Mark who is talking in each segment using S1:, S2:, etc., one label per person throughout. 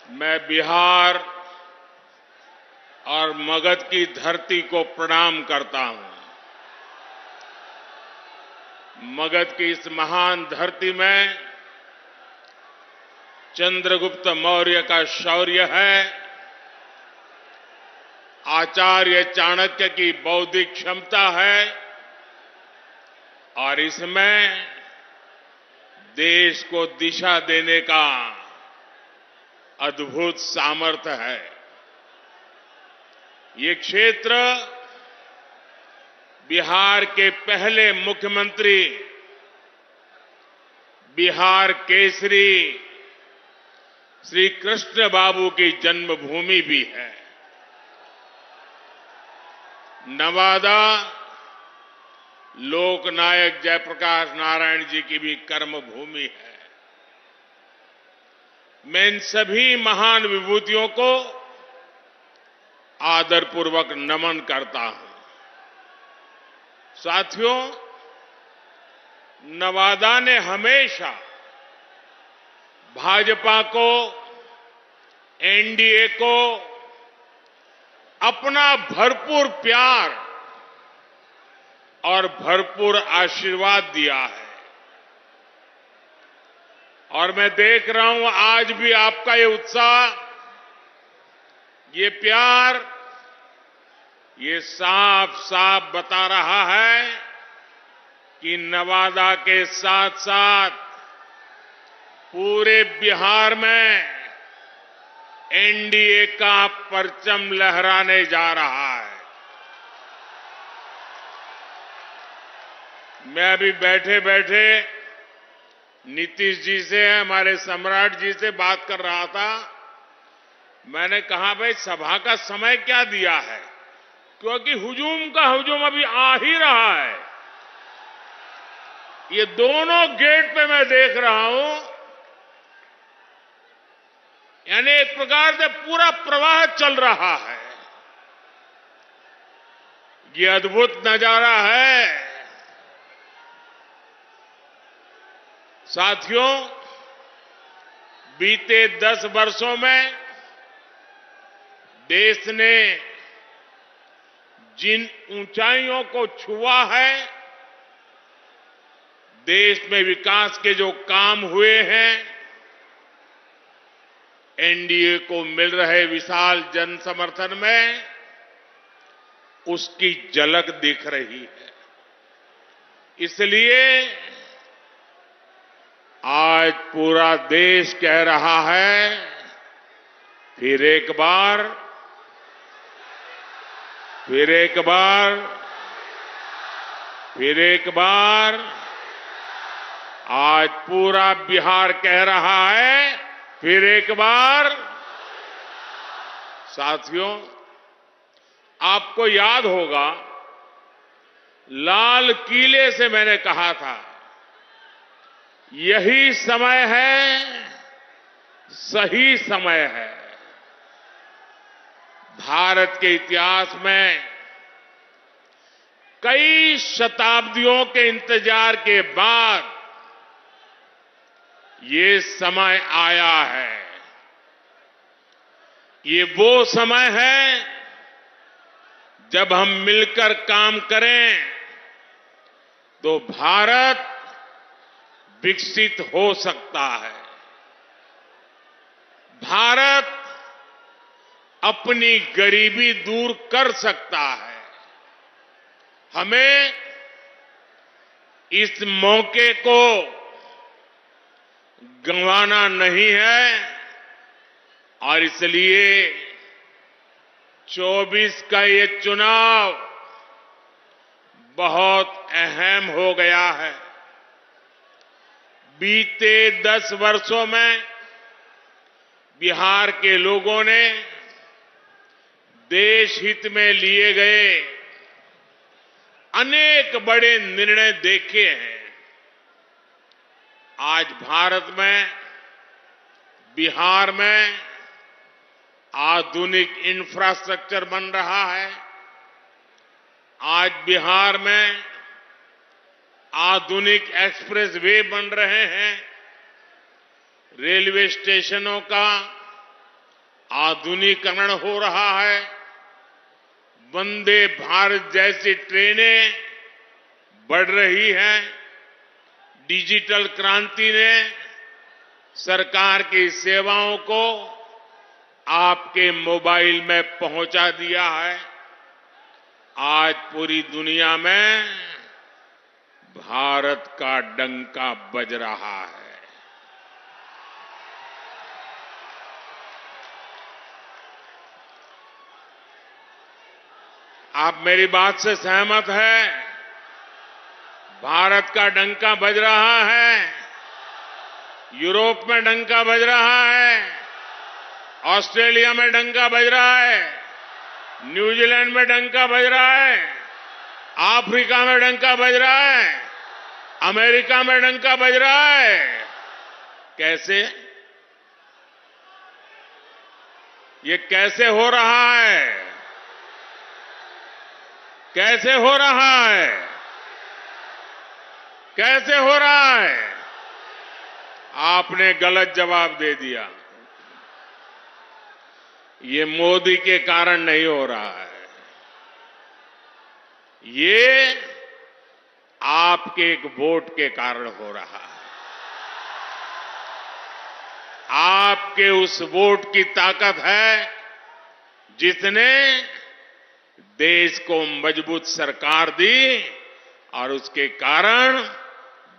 S1: मैं बिहार और मगध की धरती को प्रणाम करता हूं। मगध की इस महान धरती में चंद्रगुप्त मौर्य का शौर्य है, आचार्य चाणक्य की बौद्धिक क्षमता है और इसमें देश को दिशा देने का अद्भुत सामर्थ्य है। ये क्षेत्र बिहार के पहले मुख्यमंत्री, बिहार केसरी श्री कृष्ण बाबू की जन्मभूमि भी है। नवादा लोकनायक जयप्रकाश नारायण जी की भी कर्मभूमि है। मैं इन सभी महान विभूतियों को आदरपूर्वक नमन करता हूं। साथियों, नवादा ने हमेशा भाजपा को, एनडीए को अपना भरपूर प्यार और भरपूर आशीर्वाद दिया है और मैं देख रहा हूं आज भी आपका ये उत्साह, ये प्यार, ये साफ साफ बता रहा है कि नवादा के साथ साथ पूरे बिहार में एनडीए का परचम लहराने जा रहा है। मैं अभी बैठे बैठे नीतीश जी से, हमारे सम्राट जी से बात कर रहा था। मैंने कहा, भाई सभा का समय क्या दिया है, क्योंकि हुजूम का हुजूम अभी आ ही रहा है। ये दोनों गेट पे मैं देख रहा हूं, यानी एक प्रकार से पूरा प्रवाह चल रहा है। ये अद्भुत नजारा है। साथियों, बीते 10 वर्षों में देश ने जिन ऊंचाइयों को छुआ है, देश में विकास के जो काम हुए हैं, एनडीए को मिल रहे विशाल जन समर्थन में उसकी झलक दिख रही है। इसलिए आज पूरा देश कह रहा है, फिर एक बार, फिर एक बार, फिर एक बार, आज पूरा बिहार कह रहा है, फिर एक बार। साथियों, आपको याद होगा, लाल किले से मैंने कहा था, यही समय है, सही समय है। भारत के इतिहास में कई शताब्दियों के इंतजार के बाद ये समय आया है। ये वो समय है जब हम मिलकर काम करें तो भारत विकसित हो सकता है। भारत अपनी गरीबी दूर कर सकता है। हमें इस मौके को गंवाना नहीं है और इसलिए 24 का ये चुनाव बहुत अहम हो गया है। बीते 10 वर्षों में बिहार के लोगों ने देश हित में लिए गए अनेक बड़े निर्णय देखे हैं। आज भारत में, बिहार में आधुनिक इंफ्रास्ट्रक्चर बन रहा है। आज बिहार में आधुनिक एक्सप्रेस वे बन रहे हैं। रेलवे स्टेशनों का आधुनिकीकरण हो रहा है। वंदे भारत जैसी ट्रेनें बढ़ रही हैं। डिजिटल क्रांति ने सरकार की सेवाओं को आपके मोबाइल में पहुंचा दिया है। आज पूरी दुनिया में भारत का डंका बज रहा है। आप मेरी बात से सहमत हैं? भारत का डंका बज रहा है। यूरोप में डंका बज रहा है। ऑस्ट्रेलिया में डंका बज रहा है। न्यूजीलैंड में डंका बज रहा है। अफ्रीका में डंका बज रहा है। अमेरिका में डंका बज रहा है। कैसे? ये कैसे हो रहा है? कैसे हो रहा है? कैसे हो रहा है? आपने गलत जवाब दे दिया। ये मोदी के कारण नहीं हो रहा है। ये आपके एक वोट के कारण हो रहा है। आपके उस वोट की ताकत है जिसने देश को मजबूत सरकार दी और उसके कारण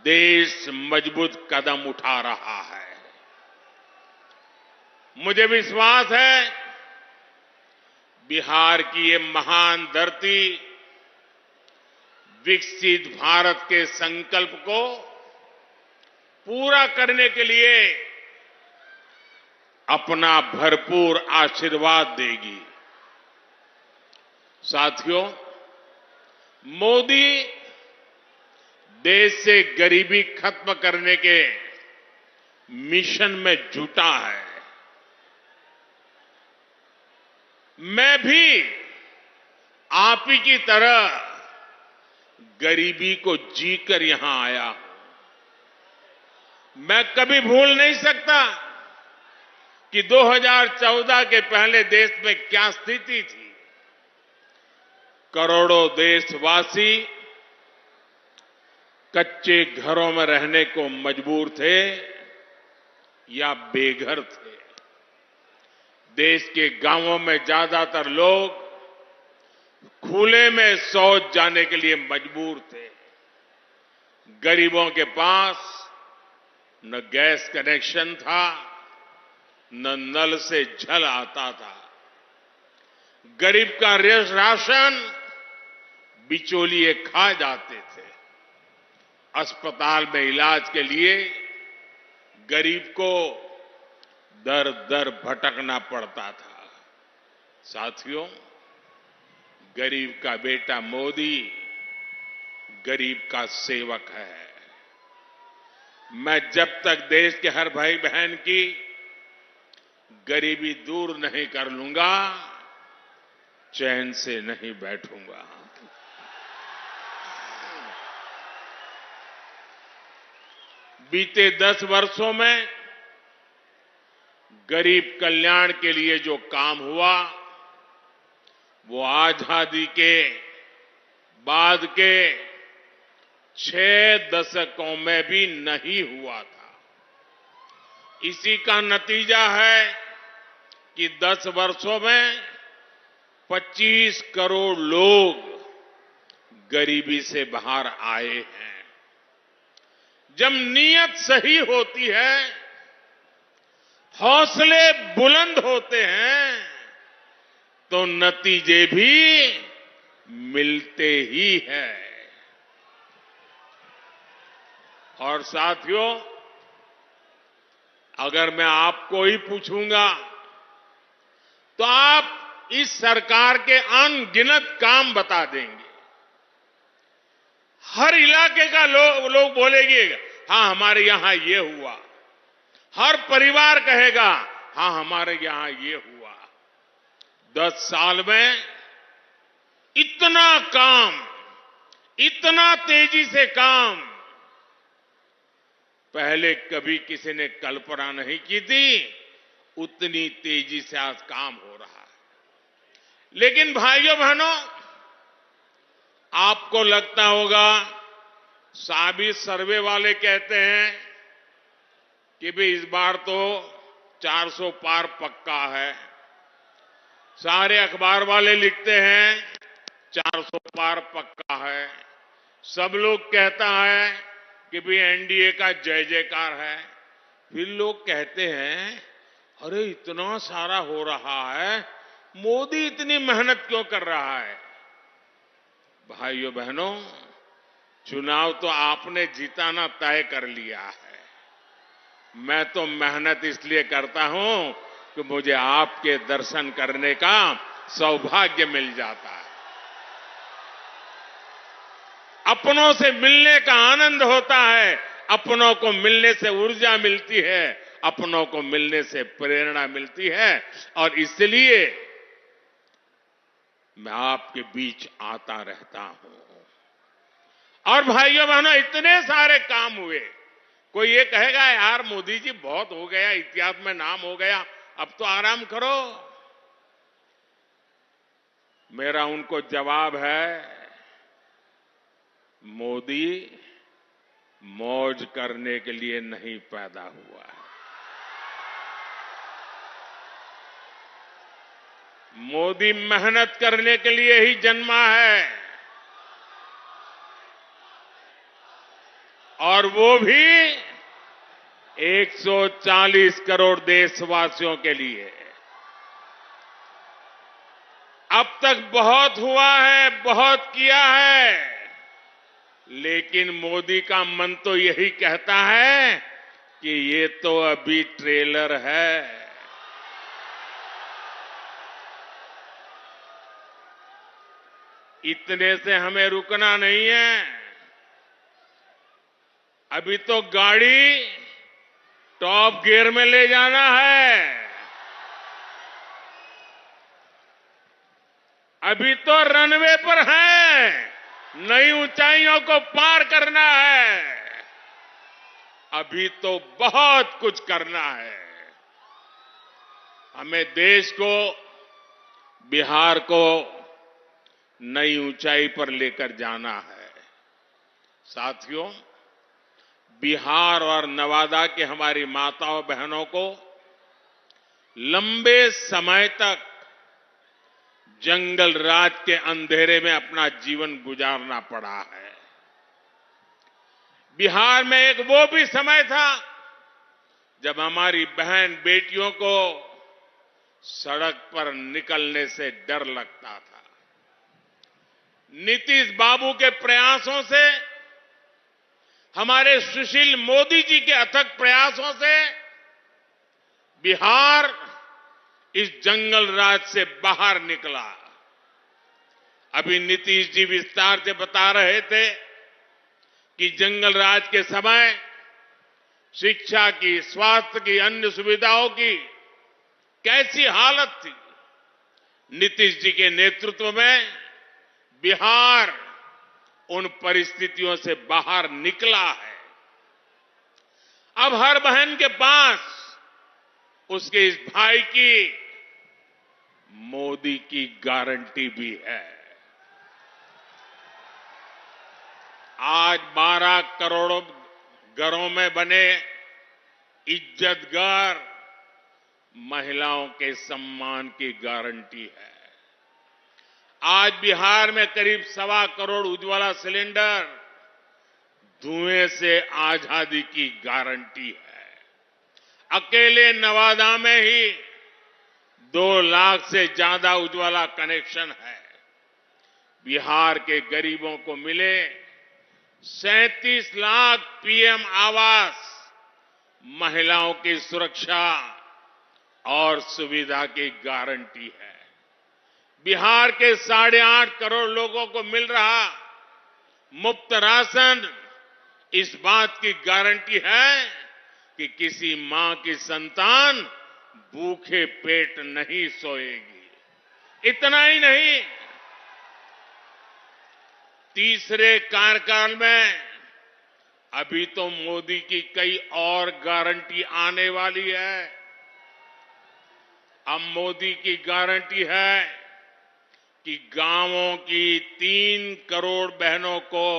S1: देश मजबूत कदम उठा रहा है। मुझे विश्वास है बिहार की ये महान धरती विकसित भारत के संकल्प को पूरा करने के लिए अपना भरपूर आशीर्वाद देगी। साथियों, मोदी देश से गरीबी खत्म करने के मिशन में जुटा है। मैं भी आप ही की तरह गरीबी को जीकर यहां आया हूं। मैं कभी भूल नहीं सकता कि 2014 के पहले देश में क्या स्थिति थी। करोड़ों देशवासी कच्चे घरों में रहने को मजबूर थे या बेघर थे। देश के गांवों में ज्यादातर लोग खुले में शौच जाने के लिए मजबूर थे। गरीबों के पास न गैस कनेक्शन था, न नल से जल आता था। गरीब का राशन बिचौलिए खा जाते थे। अस्पताल में इलाज के लिए गरीब को दर दर भटकना पड़ता था। साथियों, गरीब का बेटा मोदी गरीब का सेवक है। मैं जब तक देश के हर भाई बहन की गरीबी दूर नहीं कर लूंगा, चैन से नहीं बैठूंगा। बीते 10 वर्षों में गरीब कल्याण के लिए जो काम हुआ वो आजादी के बाद के 6 दशकों में भी नहीं हुआ था। इसी का नतीजा है कि 10 वर्षों में 25 करोड़ लोग गरीबी से बाहर आए हैं। जब नीयत सही होती है, हौसले बुलंद होते हैं, तो नतीजे भी मिलते ही हैं। और साथियों, अगर मैं आपको ही पूछूंगा तो आप इस सरकार के अनगिनत काम बता देंगे। हर इलाके का लोग बोलेंगे, हां हमारे यहां ये हुआ। हर परिवार कहेगा, हां हमारे यहां ये हुआ। 10 साल में इतना काम, इतना तेजी से काम पहले कभी किसी ने कल्पना नहीं की थी उतनी तेजी से आज काम हो रहा है। लेकिन भाइयों बहनों, आपको लगता होगा साबी सर्वे वाले कहते हैं कि भाई इस बार तो 400 पार पक्का है। सारे अखबार वाले लिखते हैं 400 पार पक्का है। सब लोग कहता है कि भाई एनडीए का जय जयकार है। फिर लोग कहते हैं अरे इतना सारा हो रहा है, मोदी इतनी मेहनत क्यों कर रहा है? भाइयों बहनों, चुनाव तो आपने जिताना तय कर लिया है। मैं तो मेहनत इसलिए करता हूं कि मुझे आपके दर्शन करने का सौभाग्य मिल जाता है। अपनों से मिलने का आनंद होता है, अपनों को मिलने से ऊर्जा मिलती है, अपनों को मिलने से प्रेरणा मिलती है, और इसलिए मैं आपके बीच आता रहता हूं। और भाइयों बहनों, इतने सारे काम हुए। कोई ये कहेगा यार मोदी जी बहुत हो गया, इतिहास में नाम हो गया, अब तो आराम करो। मेरा उनको जवाब है, मोदी मौज करने के लिए नहीं पैदा हुआ है। मोदी मेहनत करने के लिए ही जन्मा है, और वो भी 140 करोड़ देशवासियों के लिए। अब तक बहुत हुआ है, बहुत किया है, लेकिन मोदी का मन तो यही कहता है कि ये तो अभी ट्रेलर है। इतने से हमें रुकना नहीं है। अभी तो गाड़ी टॉप गियर में ले जाना है। अभी तो रनवे पर है, नई ऊंचाइयों को पार करना है। अभी तो बहुत कुछ करना है। हमें देश को, बिहार को नई ऊंचाई पर लेकर जाना है। साथियों, बिहार और नवादा के हमारी माताओं बहनों को लंबे समय तक जंगल राज के अंधेरे में अपना जीवन गुजारना पड़ा है। बिहार में एक वो भी समय था जब हमारी बहन बेटियों को सड़क पर निकलने से डर लगता था। नीतीश बाबू के प्रयासों से, हमारे सुशील मोदी जी के अथक प्रयासों से बिहार इस जंगल राज से बाहर निकला। अभी नीतीश जी विस्तार से बता रहे थे कि जंगल राज के समय शिक्षा की, स्वास्थ्य की, अन्य सुविधाओं की कैसी हालत थी। नीतीश जी के नेतृत्व में बिहार उन परिस्थितियों से बाहर निकला है। अब हर बहन के पास उसके इस भाई की मोदी की गारंटी भी है। आज 12 करोड़ घरों में बने इज्जत घर महिलाओं के सम्मान की गारंटी है। आज बिहार में करीब 1.25 करोड़ उज्ज्वला सिलेंडर धुएं से आजादी की गारंटी है। अकेले नवादा में ही 2 लाख से ज्यादा उज्ज्वला कनेक्शन है। बिहार के गरीबों को मिले 37 लाख पीएम आवास, महिलाओं की सुरक्षा और सुविधा की गारंटी है। बिहार के 8.5 करोड़ लोगों को मिल रहा मुफ्त राशन इस बात की गारंटी है कि किसी मां की संतान भूखे पेट नहीं सोएगी। इतना ही नहीं, तीसरे कार्यकाल में अभी तो मोदी की कई और गारंटी आने वाली है। अब मोदी की गारंटी है कि गांवों की 3 करोड़ बहनों को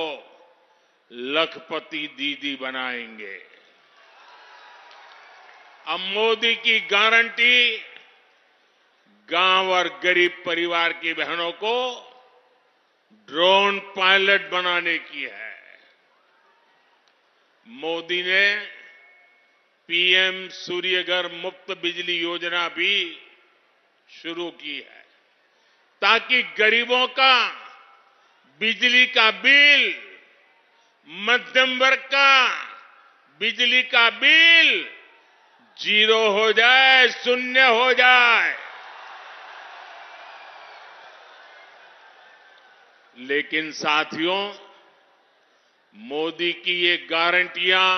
S1: लखपति दीदी बनाएंगे। अब मोदी की गारंटी गांव और गरीब परिवार की बहनों को ड्रोन पायलट बनाने की है। मोदी ने पीएम सूर्यघर मुफ्त बिजली योजना भी शुरू की है ताकि गरीबों का बिजली का बिल, मध्यम वर्ग का बिजली का बिल 0 हो जाए, शून्य हो जाए। लेकिन साथियों, मोदी की ये गारंटियां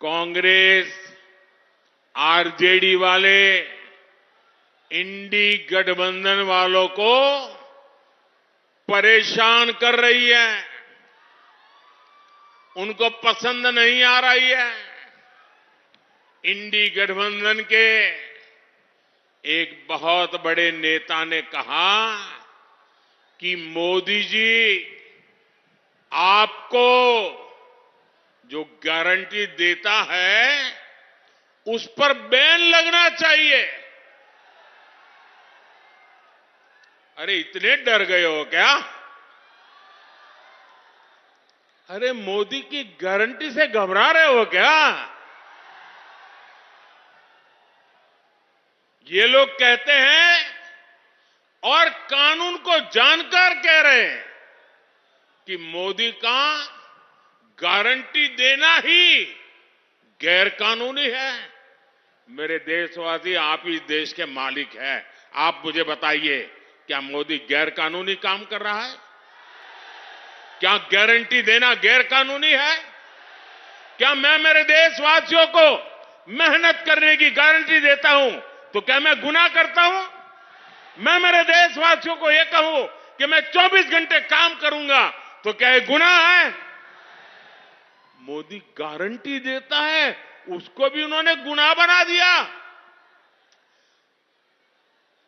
S1: कांग्रेस, आरजेडी वाले, इंडी गठबंधन वालों को परेशान कर रही है, उनको पसंद नहीं आ रही है। इंडी गठबंधन के एक बहुत बड़े नेता ने कहा कि मोदी जी आपको जो गारंटी देता है उस पर बैन लगना चाहिए। अरे इतने डर गए हो क्या? अरे मोदी की गारंटी से घबरा रहे हो क्या? ये लोग कहते हैं और कानून को जानकर कह रहे हैं कि मोदी का गारंटी देना ही गैर कानूनी है। मेरे देशवासी, आप ही देश के मालिक हैं। आप मुझे बताइए, क्या मोदी गैर कानूनी काम कर रहा है? क्या गारंटी देना गैर कानूनी है? क्या मैं मेरे देशवासियों को मेहनत करने की गारंटी देता हूं तो क्या मैं गुनाह करता हूं? मैं मेरे देशवासियों को यह कहूं कि मैं 24 घंटे काम करूंगा तो क्या ये गुनाह है? मोदी गारंटी देता है, उसको भी उन्होंने गुनाह बना दिया।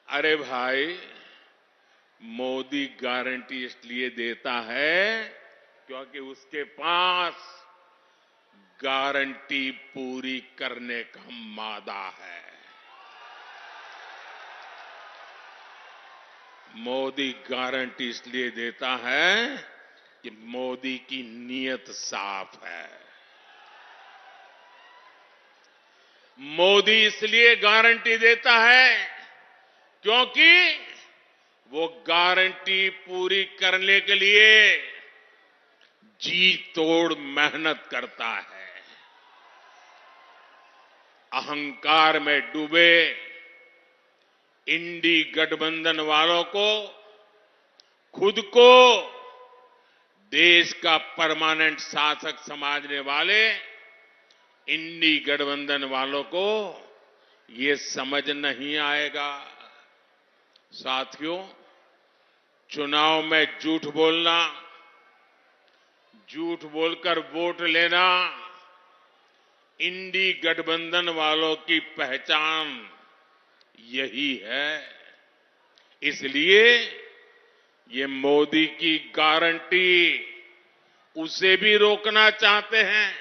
S1: अरे भाई, मोदी गारंटी इसलिए देता है क्योंकि उसके पास गारंटी पूरी करने का मादा है। मोदी गारंटी इसलिए देता है कि मोदी की नीयत साफ है। मोदी इसलिए गारंटी देता है क्योंकि वो गारंटी पूरी करने के लिए जी तोड़ मेहनत करता है। अहंकार में डूबे इंडी गठबंधन वालों को खुद को देश का परमानेंट शासक समझने वाले इंडी गठबंधन वालों को ये समझ नहीं आएगा। साथियों, चुनाव में झूठ बोलना, झूठ बोलकर वोट लेना इंडी गठबंधन वालों की पहचान यही है। इसलिए ये मोदी की गारंटी उसे भी रोकना चाहते हैं।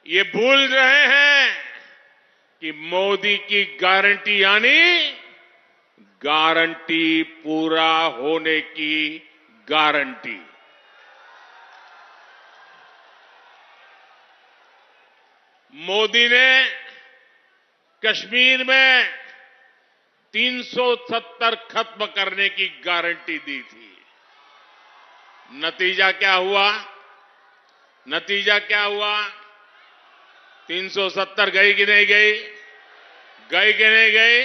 S1: ये भूल रहे हैं कि मोदी की गारंटी यानी गारंटी पूरा होने की गारंटी। मोदी ने कश्मीर में 370 खत्म करने की गारंटी दी थी। नतीजा क्या हुआ? नतीजा क्या हुआ? 370 गई कि नहीं गई? गई कि नहीं गई?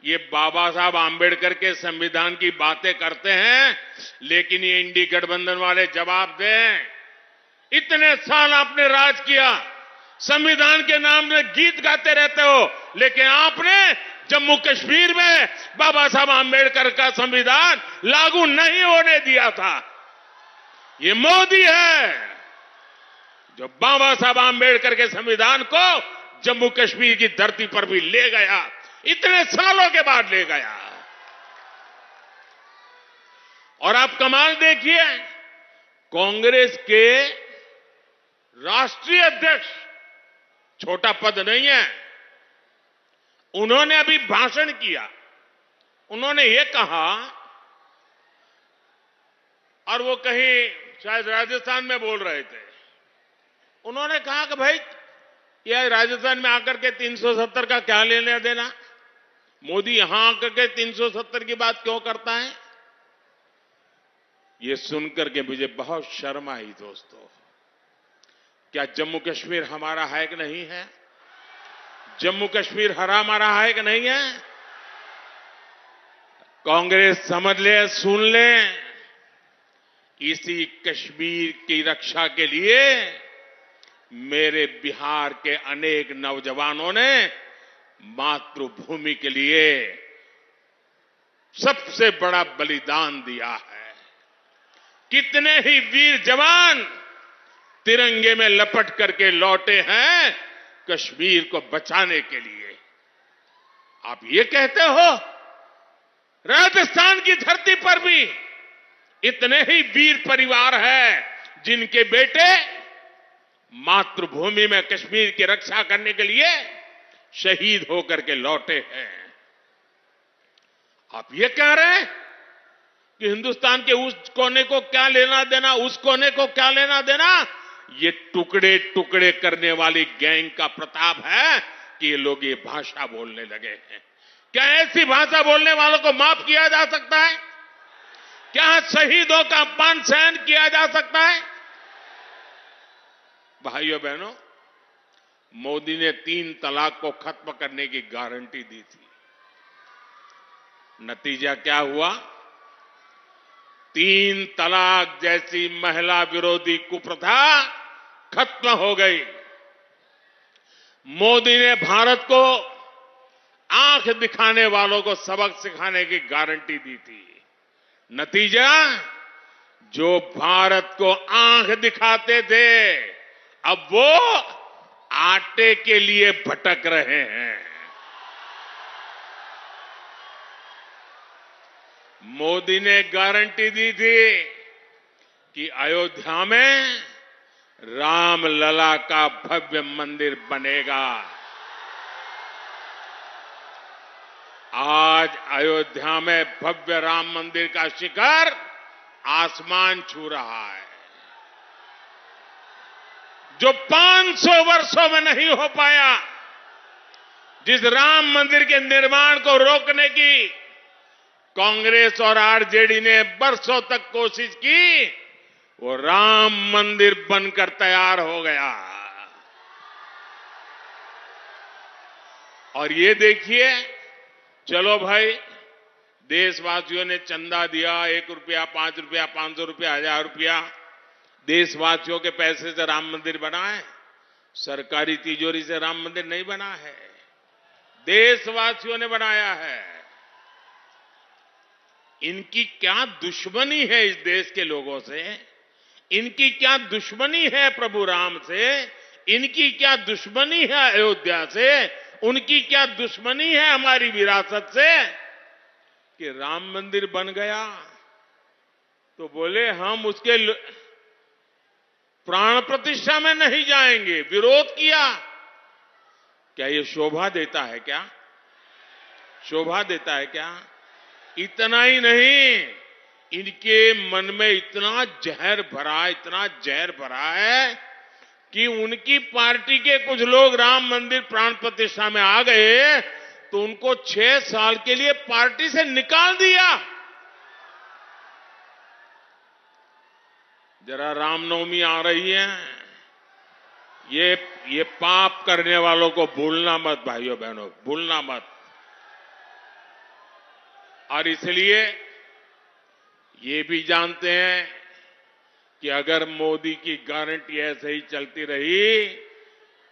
S1: ये बाबा साहब आंबेडकर के संविधान की बातें करते हैं, लेकिन ये इंडी गठबंधन वाले जवाब दें। इतने साल आपने राज किया, संविधान के नाम में गीत गाते रहते हो, लेकिन आपने जम्मू कश्मीर में बाबा साहब आंबेडकर का संविधान लागू नहीं होने दिया था। ये मोदी है जो बाबा साहब आंबेडकर के संविधान को जम्मू कश्मीर की धरती पर भी ले गया, इतने सालों के बाद ले गया। और आप कमाल देखिए, कांग्रेस के राष्ट्रीय अध्यक्ष, छोटा पद नहीं है, उन्होंने अभी भाषण किया। उन्होंने ये कहा, और वो कहीं शायद राजस्थान में बोल रहे थे, उन्होंने कहा कि भाई यह राजस्थान में आकर के 370 का क्या लेना देना, मोदी यहां आकर के 370 की बात क्यों करता है। ये सुनकर के मुझे बहुत शर्म आई दोस्तों। क्या जम्मू कश्मीर हमारा है कि नहीं है? जम्मू कश्मीर हमारा है कि नहीं है? कांग्रेस समझ ले, सुन ले, इसी कश्मीर की रक्षा के लिए मेरे बिहार के अनेक नौजवानों ने मातृभूमि के लिए सबसे बड़ा बलिदान दिया है। कितने ही वीर जवान तिरंगे में लपट करके लौटे हैं कश्मीर को बचाने के लिए। आप ये कहते हो राजस्थान की धरती पर भी इतने ही वीर परिवार हैं जिनके बेटे मातृभूमि में कश्मीर की रक्षा करने के लिए शहीद होकर के लौटे हैं। आप ये कह रहे हैं कि हिंदुस्तान के उस कोने को क्या लेना देना, उस कोने को क्या लेना देना। ये टुकड़े टुकड़े करने वाली गैंग का प्रताप है कि ये लोग ये भाषा बोलने लगे हैं। क्या ऐसी भाषा बोलने वालों को माफ किया जा सकता है? क्या शहीदों का अपमान सहन किया जा सकता है? भाइयों बहनों, मोदी ने 3 तलाक को खत्म करने की गारंटी दी थी। नतीजा क्या हुआ? 3 तलाक जैसी महिला विरोधी कुप्रथा खत्म हो गई। मोदी ने भारत को आंख दिखाने वालों को सबक सिखाने की गारंटी दी थी। नतीजा, जो भारत को आंख दिखाते थे अब वो आटे के लिए भटक रहे हैं। मोदी ने गारंटी दी थी कि अयोध्या में रामलला का भव्य मंदिर बनेगा। आज अयोध्या में भव्य राम मंदिर का शिखर आसमान छू रहा है। जो 500 वर्षों में नहीं हो पाया, जिस राम मंदिर के निर्माण को रोकने की कांग्रेस और आरजेडी ने बरसों तक कोशिश की, वो राम मंदिर बनकर तैयार हो गया। और ये देखिए, चलो भाई, देशवासियों ने चंदा दिया, 1 रुपया, 5 रुपया, 500 रुपया, 1000 रुपया, देशवासियों के पैसे से राम मंदिर बना है। सरकारी तिजोरी से राम मंदिर नहीं बना है, देशवासियों ने बनाया है। इनकी क्या दुश्मनी है इस देश के लोगों से? इनकी क्या दुश्मनी है प्रभु राम से? इनकी क्या दुश्मनी है अयोध्या से? उनकी क्या दुश्मनी है हमारी विरासत से कि राम मंदिर बन गया तो बोले हम उसके प्राण प्रतिष्ठा में नहीं जाएंगे, विरोध किया। क्या ये शोभा देता है क्या? शोभा देता है क्या? इतना ही नहीं, इनके मन में इतना जहर भरा है कि उनकी पार्टी के कुछ लोग राम मंदिर प्राण प्रतिष्ठा में आ गए तो उनको 6 साल के लिए पार्टी से निकाल दिया। जरा रामनवमी आ रही है, ये पाप करने वालों को भूलना मत भाइयों बहनों, भूलना मत। और इसलिए ये भी जानते हैं कि अगर मोदी की गारंटी ऐसे ही चलती रही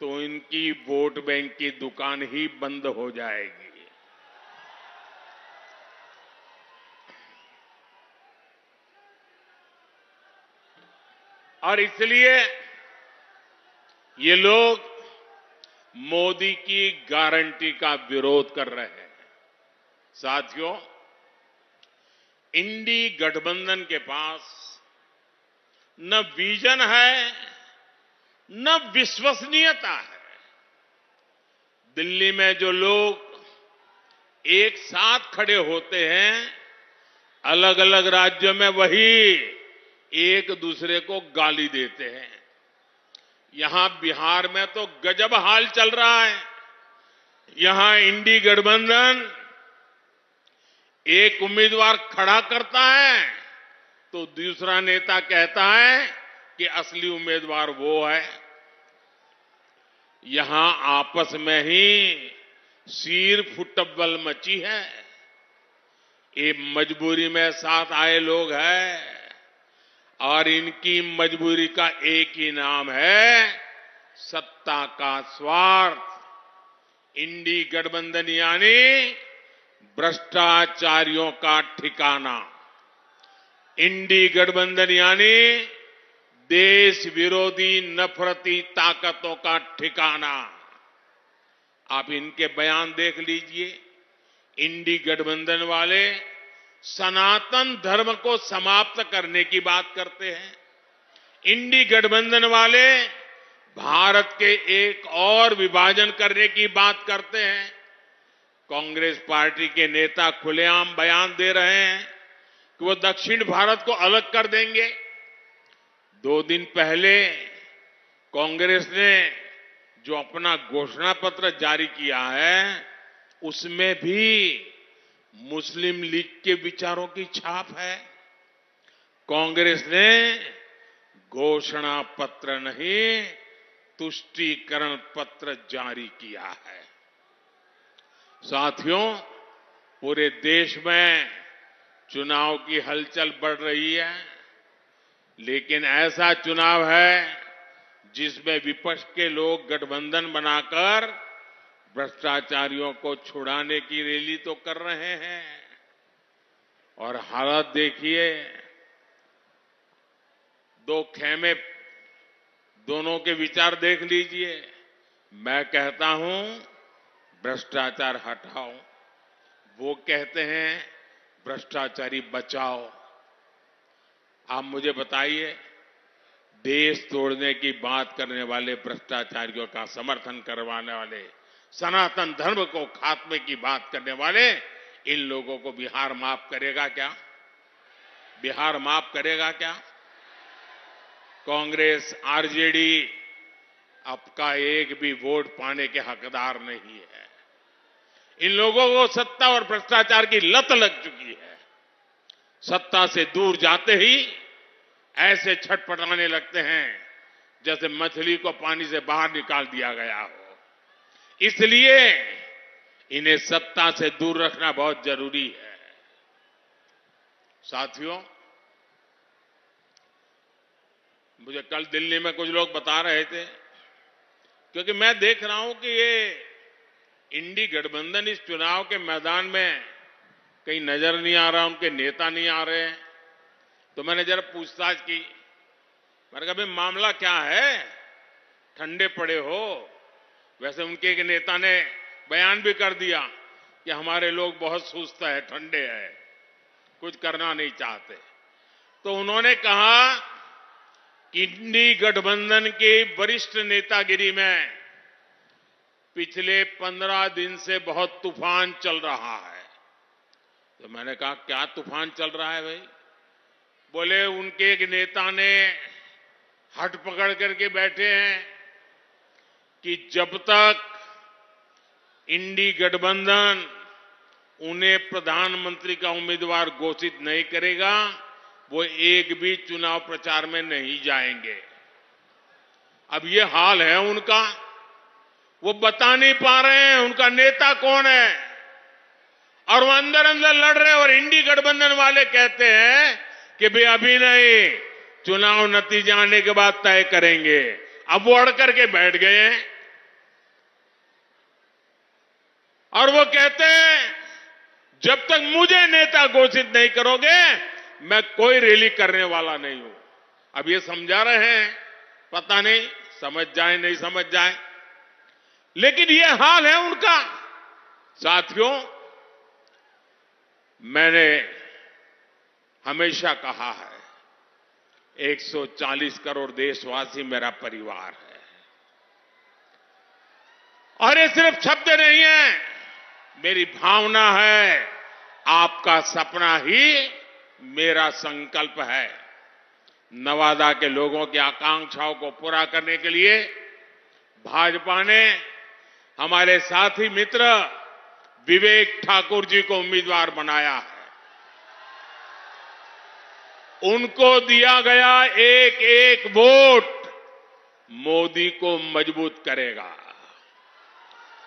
S1: तो इनकी वोट बैंक की दुकान ही बंद हो जाएगी। और इसलिए ये लोग मोदी की गारंटी का विरोध कर रहे हैं। साथियों, इंडी गठबंधन के पास न विजन है न विश्वसनीयता है। दिल्ली में जो लोग एक साथ खड़े होते हैं, अलग अलग राज्यों में वही एक दूसरे को गाली देते हैं। यहां बिहार में तो गजब हाल चल रहा है। यहां इंडी गठबंधन एक उम्मीदवार खड़ा करता है तो दूसरा नेता कहता है कि असली उम्मीदवार वो है। यहां आपस में ही सिर फुटबल मची है। ये मजबूरी में साथ आए लोग हैं और इनकी मजबूरी का एक ही नाम है सत्ता का स्वार्थ। इंडी गठबंधन यानी भ्रष्टाचारियों का ठिकाना। इंडी गठबंधन यानी देश विरोधी नफरती ताकतों का ठिकाना। आप इनके बयान देख लीजिए। इंडी गठबंधन वाले सनातन धर्म को समाप्त करने की बात करते हैं। इंडी गठबंधन वाले भारत के एक और विभाजन करने की बात करते हैं। कांग्रेस पार्टी के नेता खुलेआम बयान दे रहे हैं कि वो दक्षिण भारत को अलग कर देंगे। 2 दिन पहले कांग्रेस ने जो अपना घोषणा पत्र जारी किया है, उसमें भी मुस्लिम लीग के विचारों की छाप है। कांग्रेस ने घोषणा पत्र नहीं, तुष्टीकरण पत्र जारी किया है। साथियों, पूरे देश में चुनाव की हलचल बढ़ रही है, लेकिन ऐसा चुनाव है जिसमें विपक्ष के लोग गठबंधन बनाकर भ्रष्टाचारियों को छुड़ाने की रैली तो कर रहे हैं। और हालत देखिए, 2 खेमे, दोनों के विचार देख लीजिए। मैं कहता हूं भ्रष्टाचार हटाओ, वो कहते हैं भ्रष्टाचारी बचाओ। आप मुझे बताइए, देश तोड़ने की बात करने वाले भ्रष्टाचारियों का समर्थन करवाने वाले, सनातन धर्म को खात्मे की बात करने वाले, इन लोगों को बिहार माफ करेगा क्या? बिहार माफ करेगा क्या? कांग्रेस, आरजेडी आपका एक भी वोट पाने के हकदार नहीं है। इन लोगों को सत्ता और भ्रष्टाचार की लत लग चुकी है। सत्ता से दूर जाते ही ऐसे छटपटाने लगते हैं जैसे मछली को पानी से बाहर निकाल दिया गया हो। इसलिए इन्हें सत्ता से दूर रखना बहुत जरूरी है। साथियों, मुझे कल दिल्ली में कुछ लोग बता रहे थे, क्योंकि मैं देख रहा हूं कि ये इंडी गठबंधन इस चुनाव के मैदान में कहीं नजर नहीं आ रहा, उनके नेता नहीं आ रहे हैं। तो मैंने जरा पूछताछ की। मैंने कहा, भाई मामला क्या है? ठंडे पड़े हो? वैसे उनके एक नेता ने बयान भी कर दिया कि हमारे लोग बहुत सुस्त है, ठंडे हैं, कुछ करना नहीं चाहते। तो उन्होंने कहा कि इंडी गठबंधन के वरिष्ठ नेतागिरी में पिछले 15 दिन से बहुत तूफान चल रहा है। तो मैंने कहा, क्या तूफान चल रहा है भाई? बोले उनके एक नेता ने हट पकड़ करके बैठे हैं कि जब तक इंडी गठबंधन उन्हें प्रधानमंत्री का उम्मीदवार घोषित नहीं करेगा, वो एक भी चुनाव प्रचार में नहीं जाएंगे। अब ये हाल है उनका, वो बता नहीं पा रहे हैं उनका नेता कौन है, और वो अंदर अंदर लड़ रहे हैं। और इंडी गठबंधन वाले कहते हैं कि भाई अभी नहीं, चुनाव नतीजे आने के बाद तय करेंगे। अब वो अड़ करके बैठ गए हैं और वो कहते हैं जब तक मुझे नेता घोषित नहीं करोगे, मैं कोई रैली करने वाला नहीं हूं। अब ये समझा रहे हैं, पता नहीं समझ जाए नहीं समझ जाए। लेकिन ये हाल है उनका। साथियों, मैंने हमेशा कहा है 140 करोड़ देशवासी मेरा परिवार है। और ये सिर्फ शब्द नहीं है, मेरी भावना है। आपका सपना ही मेरा संकल्प है। नवादा के लोगों की आकांक्षाओं को पूरा करने के लिए भाजपा ने हमारे साथी मित्र विवेक ठाकुर जी को उम्मीदवार बनाया है। उनको दिया गया एक एक वोट मोदी को मजबूत करेगा।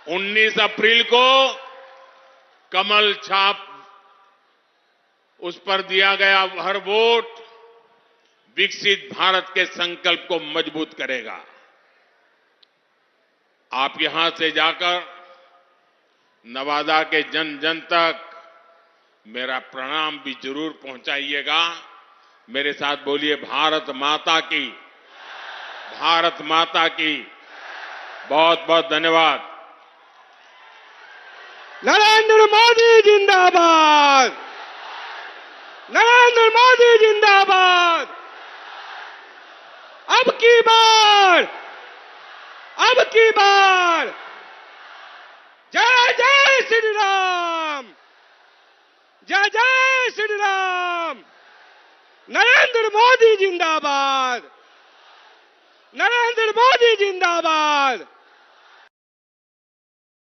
S1: 19 अप्रैल को कमल छाप उस पर दिया गया हर वोट विकसित भारत के संकल्प को मजबूत करेगा। आप यहां से जाकर नवादा के जन जन तक मेरा प्रणाम भी जरूर पहुंचाइएगा। मेरे साथ बोलिए, भारत माता की, भारत माता की। बहुत बहुत धन्यवाद।
S2: नरेंद्र मोदी जिंदाबाद, नरेंद्र मोदी जिंदाबाद। अब की बार, अब की बार, जय जय श्री राम, जय जय श्री राम। नरेंद्र मोदी जिंदाबाद, नरेंद्र मोदी जिंदाबाद।